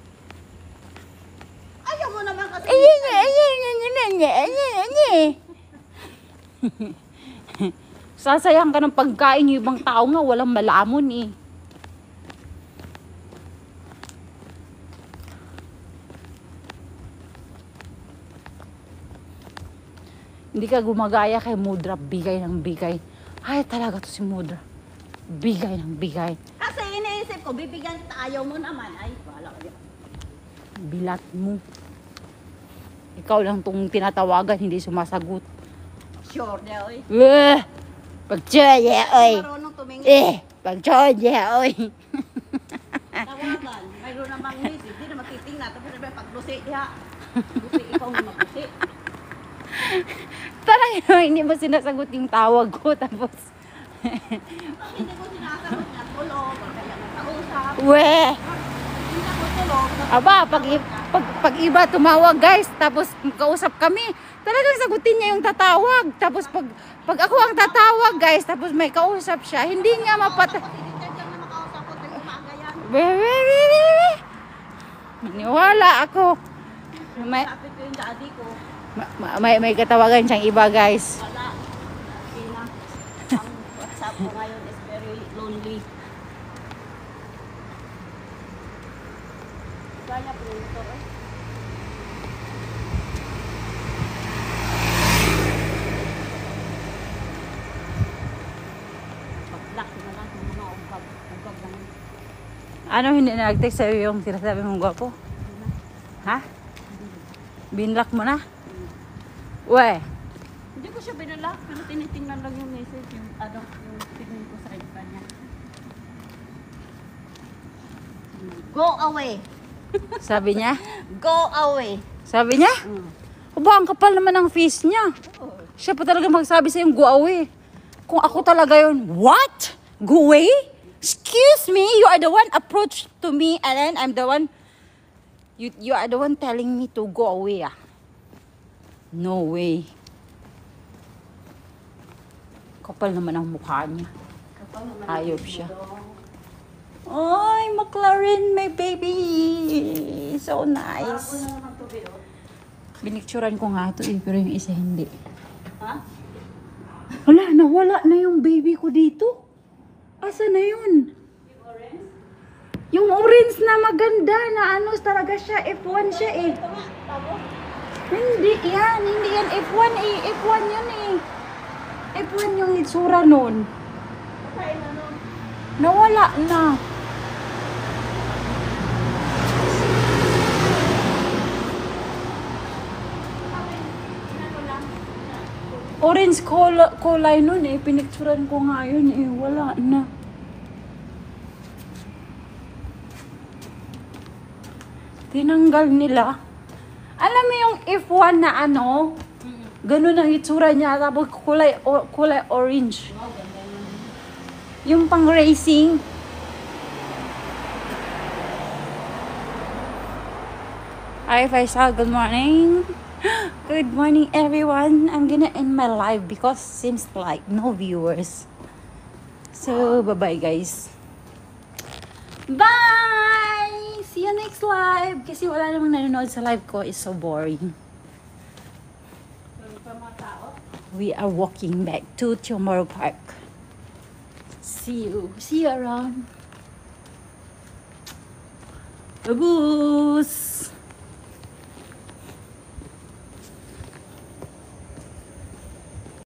[SPEAKER 2] Ayaw mo naman kasi.
[SPEAKER 1] Sasayang ka ng pagkain yung ibang tao nga walang malamon eh. Hindi ka gumagaya kay Mudra, bigay ng bigay. Ay talaga to si Mudra. Bigay ng bigay.
[SPEAKER 2] Kasi iniisip ko, bibigyan kita, ayaw mo naman. Ay, wala ka yun.
[SPEAKER 1] Bilat mo. Ikaw lang tong tinatawagan, hindi sumasagot.
[SPEAKER 2] Sure, niya, oy.
[SPEAKER 1] Pagtsaya, oy.
[SPEAKER 2] Marunong tumingin.
[SPEAKER 1] Pagtsaya, oy.
[SPEAKER 2] Tawagan. Mayroon namang miss. Hindi na matitingnan. Tapos sabi, paglusi diha. Lusi, ikaw na maglusi.
[SPEAKER 1] Talaga hindi mo sinasagot yung tawag ko. Tapos,
[SPEAKER 2] Hindi ko sinasagot na tulog. O kaya nakausap. Hindi ako tulog.
[SPEAKER 1] aba, pag iba tumawag guys, tapos kausap kami, talagang sagutin niya yung tatawag. Tapos pag ako ang tatawag guys, tapos may kausap siya, hindi nga
[SPEAKER 2] Kasi hindi dyan na makausap ko. Dahil umaga yan.
[SPEAKER 1] Maniwala ako. May,
[SPEAKER 2] Sabi ko yung daddy ko.
[SPEAKER 1] may katawagan siyang iba guys.
[SPEAKER 2] Wala. Okay na. Ang WhatsApp ko ngayon is very lonely. Kaya po ito eh. Pag-block na lang ng mga ugag. Ugag lang.
[SPEAKER 1] Ano hindi nag-text sa'yo yung sinasabi mong gwapo? Ha? Binlock mo na? We,
[SPEAKER 2] Hindi ko siya binala, pero tinitingnan lang yung message, yung yung tingin ko sa kanya. Go away!
[SPEAKER 1] sabi niya?
[SPEAKER 2] Go away!
[SPEAKER 1] Sabi niya? Aba, ang kapal naman ng face niya. Siya pa talaga magsabi sa yung go away. Kung ako talaga yun, what? Go away? Excuse me, you are the one approach to me and then I'm the one, you are the one telling me to go away ah. No way. Kapal naman ang mukha niya. Ayop siya. Ay, McLaren, my baby. So nice. Binicturan ko nga ito eh, pero yung isa hindi.
[SPEAKER 2] Ha?
[SPEAKER 1] Wala, nawala na yung baby ko dito. Asa na yun? Yung orange na maganda na ano talaga siya, F1 siya eh. Hindi yan F1 eh, F1 yun eh. F1 yung itsura nun. Nawala na. Orange kulay nun eh, pinicturan ko nga yun eh, wala na. Tinanggal nila. Alam mo yung F1 na ano, ganun ang itsura niya, tapos kulay orange. Yung pang racing. Hi Faisal, good morning. Good morning everyone. I'm gonna end my live because seems like no viewers. So bye-bye guys. Bye! See you next live. Kasi wala namang nanonood sa live ko. It's so boring. We are walking back to Tomorrow Park. See you around. Baboos!